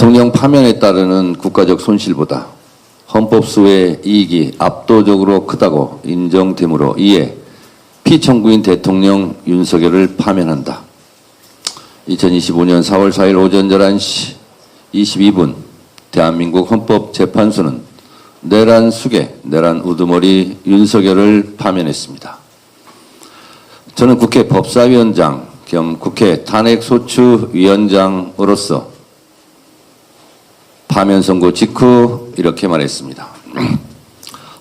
대통령 파면에 따르는 국가적 손실보다 헌법수의 이익이 압도적으로 크다고 인정되므로 이에 피청구인 대통령 윤석열을 파면한다. 2025년 4월 4일 오전 11시 22분 대한민국 헌법재판소는 내란 수괴, 내란 우두머리 윤석열을 파면했습니다. 저는 국회 법사위원장 겸 국회 탄핵소추위원장으로서 파면 선고 직후 이렇게 말했습니다.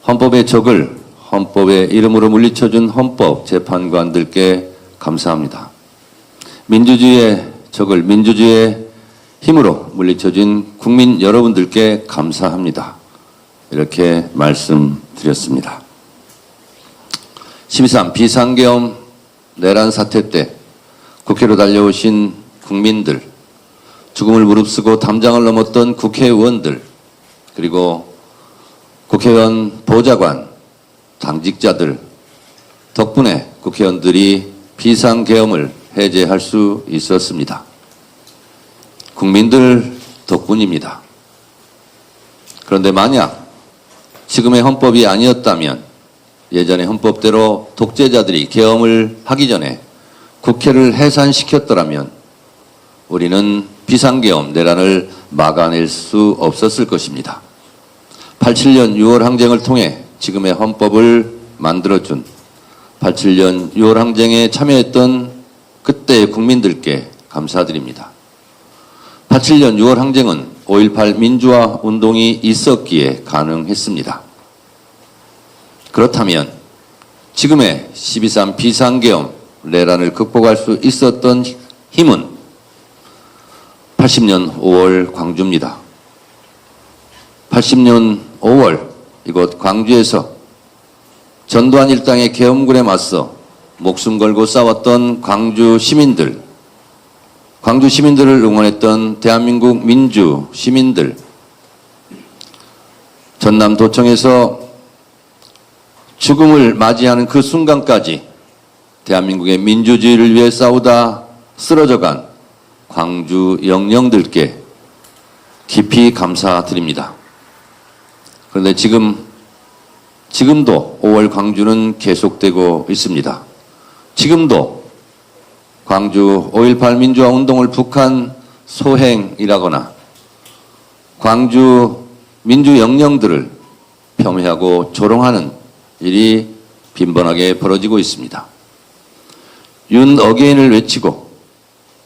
헌법의 적을 헌법의 이름으로 물리쳐준 헌법재판관들께 감사합니다. 민주주의의 적을 민주주의의 힘으로 물리쳐준 국민 여러분들께 감사합니다. 이렇게 말씀드렸습니다. 12.3 비상계엄 내란 사태 때 국회로 달려오신 국민들, 죽음을 무릅쓰고 담장을 넘었던 국회의원들, 그리고 국회의원 보좌관, 당직자들 덕분에 국회의원들이 비상계엄을 해제할 수 있었습니다. 국민들 덕분입니다. 그런데 만약 지금의 헌법이 아니었다면 예전의 헌법대로 독재자들이 계엄을 하기 전에 국회를 해산시켰더라면 우리는 비상계엄 내란을 막아낼 수 없었을 것입니다. 87년 6월 항쟁을 통해 지금의 헌법을 만들어준 87년 6월 항쟁에 참여했던 그때의 국민들께 감사드립니다. 87년 6월 항쟁은 5.18 민주화 운동이 있었기에 가능했습니다. 그렇다면 지금의 12.3 비상계엄 내란을 극복할 수 있었던 힘은 80년 5월 광주입니다. 80년 5월 이곳 광주에서 전두환 일당의 계엄군에 맞서 목숨 걸고 싸웠던 광주 시민들을 응원했던 대한민국 민주 시민들, 전남 도청에서 죽음을 맞이하는 그 순간까지 대한민국의 민주주의를 위해 싸우다 쓰러져간 광주 영령들께 깊이 감사드립니다. 그런데 지금도 5월 광주는 계속되고 있습니다. 지금도 광주 5.18 민주화 운동을 북한 소행이라거나 광주 민주 영령들을 폄훼하고 조롱하는 일이 빈번하게 벌어지고 있습니다. 윤 어게인을 외치고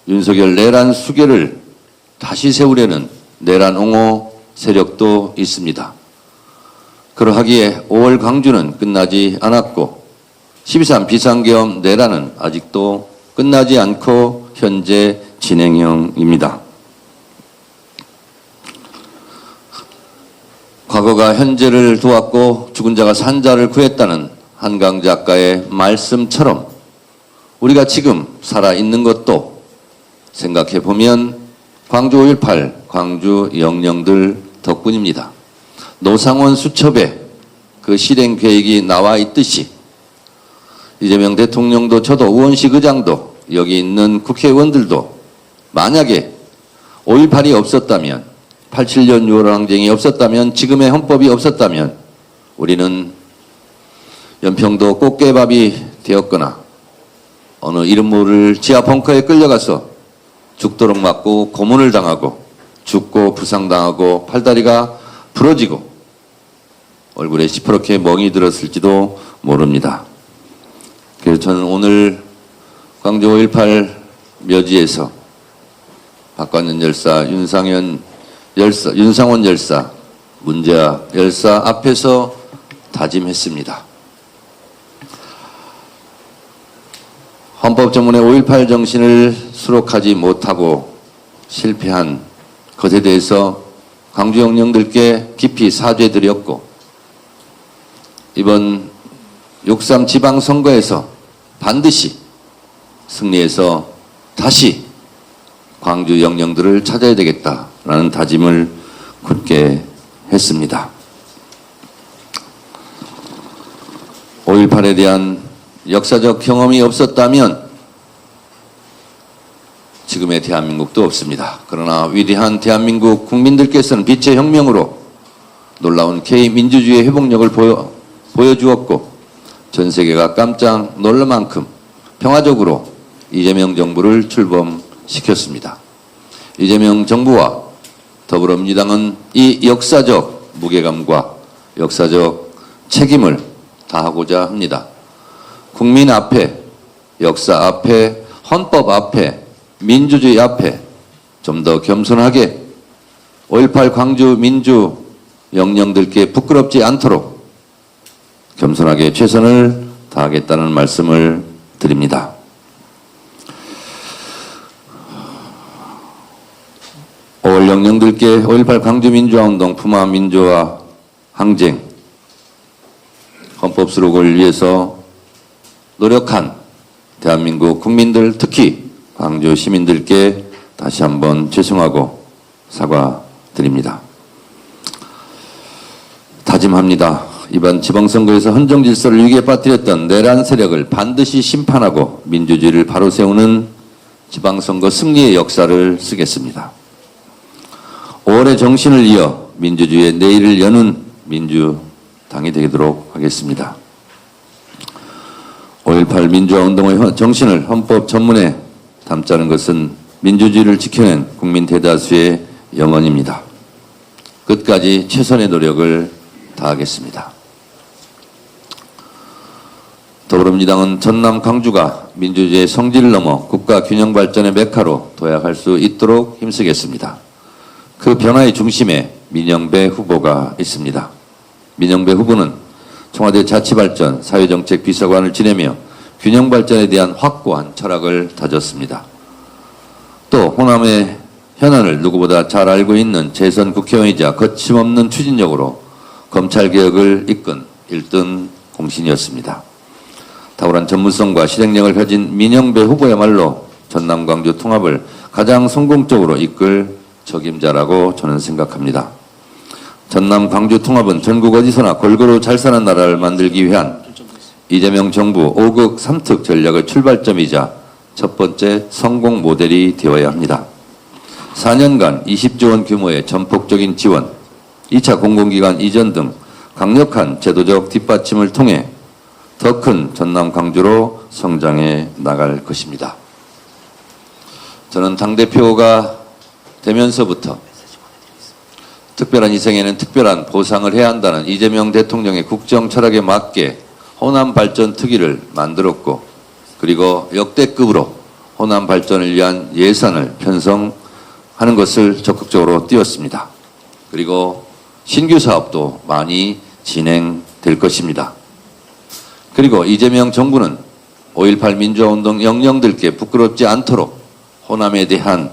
윤석열 내란 수괴를 다시 세우려는 내란 옹호 세력도 있습니다. 그러하기에 5월 광주는 끝나지 않았고 12.3 비상계엄 내란은 아직도 끝나지 않고 현재 진행형입니다. 과거가 현재를 도왔고 죽은 자가 산 자를 구했다는 한강 작가의 말씀처럼 우리가 지금 살아있는 것도 생각해보면 광주 5.18 광주 영령들 덕분입니다. 노상원 수첩에 그 실행 계획이 나와 있듯이 이재명 대통령도 저도 우원식 의장도 여기 있는 국회의원들도 만약에 5.18이 없었다면 87년 6월 항쟁이 없었다면 지금의 헌법이 없었다면 우리는 연평도 꽃게밥이 되었거나 어느 이름 모를 지하 벙커에 끌려가서 죽도록 맞고 고문을 당하고 죽고 부상당하고 팔다리가 부러지고 얼굴에 시퍼렇게 멍이 들었을지도 모릅니다. 그래서 저는 오늘 광주 5.18 묘지에서 박관년 열사, 윤상원 열사, 문재아 열사 앞에서 다짐했습니다. 헌법 전문의 5.18 정신을 수록하지 못하고 실패한 것에 대해서 광주 영령들께 깊이 사죄드렸고 이번 6.3 지방선거에서 반드시 승리해서 다시 광주 영령들을 찾아야 되겠다라는 다짐을 굳게 했습니다. 5.18에 대한 역사적 경험이 없었다면 지금의 대한민국도 없습니다. 그러나 위대한 대한민국 국민들께서는 빛의 혁명으로 놀라운 K민주주의의 회복력을 보여주었고 전 세계가 깜짝 놀랄 만큼 평화적으로 이재명 정부를 출범시켰습니다. 이재명 정부와 더불어민주당은 이 역사적 무게감과 역사적 책임을 다하고자 합니다. 국민 앞에, 역사 앞에, 헌법 앞에, 민주주의 앞에 좀 더 겸손하게 5.18 광주 민주 영령들께 부끄럽지 않도록 겸손하게 최선을 다하겠다는 말씀을 드립니다. 5월 영령들께 5.18 광주 민주화운동 품화 민주화 항쟁 헌법 수록을 위해서 노력한 대한민국 국민들 특히 광주 시민들께 다시 한번 죄송하고 사과드립니다. 다짐합니다. 이번 지방선거에서 헌정 질서를 위기에 빠뜨렸던 내란 세력을 반드시 심판하고 민주주의를 바로 세우는 지방선거 승리의 역사를 쓰겠습니다. 5월의 정신을 이어 민주주의의 내일을 여는 민주당이 되도록 하겠습니다. 5.18 민주화운동의 정신을 헌법 전문에 담자는 것은 민주주의를 지켜낸 국민 대다수의 영언입니다. 끝까지 최선의 노력을 다하겠습니다. 더불어민주당은 전남 광주가 민주주의의 성질을 넘어 국가 균형 발전의 메카로 도약할 수 있도록 힘쓰겠습니다. 그 변화의 중심에 민영배 후보가 있습니다. 민영배 후보는 청와대 자치발전 사회정책 비서관을 지내며 균형 발전에 대한 확고한 철학을 다졌습니다. 또 호남의 현안을 누구보다 잘 알고 있는 재선 국회의원이자 거침없는 추진력으로 검찰개혁을 이끈 1등 공신이었습니다. 탁월한 전문성과 실행력을 가진 민영배 후보야말로 전남 광주 통합을 가장 성공적으로 이끌 적임자라고 저는 생각합니다. 전남 광주 통합은 전국 어디서나 골고루 잘 사는 나라를 만들기 위한 이재명 정부 5극 3특 전략의 출발점이자 첫 번째 성공 모델이 되어야 합니다. 4년간 20조 원 규모의 전폭적인 지원, 2차 공공기관 이전 등 강력한 제도적 뒷받침을 통해 더 큰 전남 광주로 성장해 나갈 것입니다. 저는 당대표가 되면서부터 특별한 희생에는 특별한 보상을 해야 한다는 이재명 대통령의 국정 철학에 맞게 호남 발전 특위를 만들었고 그리고 역대급으로 호남 발전을 위한 예산을 편성하는 것을 적극적으로 띄웠습니다. 그리고 신규 사업도 많이 진행될 것입니다. 그리고 이재명 정부는 5.18 민주화운동 영령들께 부끄럽지 않도록 호남에 대한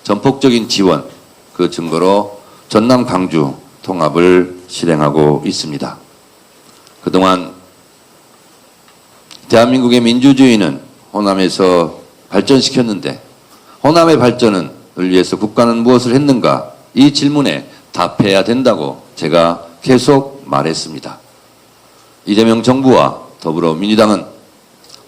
전폭적인 지원, 그 증거로 전남 광주 통합을 실행하고 있습니다. 그동안 대한민국의 민주주의는 호남에서 발전시켰는데 호남의 발전을 위해서 국가는 무엇을 했는가? 이 질문에 답해야 된다고 제가 계속 말했습니다. 이재명 정부와 더불어민주당은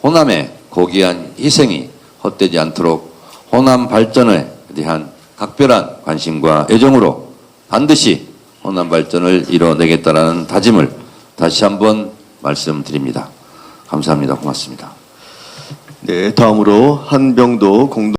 호남의 고귀한 희생이 헛되지 않도록 호남 발전에 대한 각별한 관심과 애정으로 반드시 호남 발전을 이뤄내겠다라는 다짐을 다시 한번 말씀드립니다. 감사합니다. 고맙습니다. 네, 다음으로 한병도 공동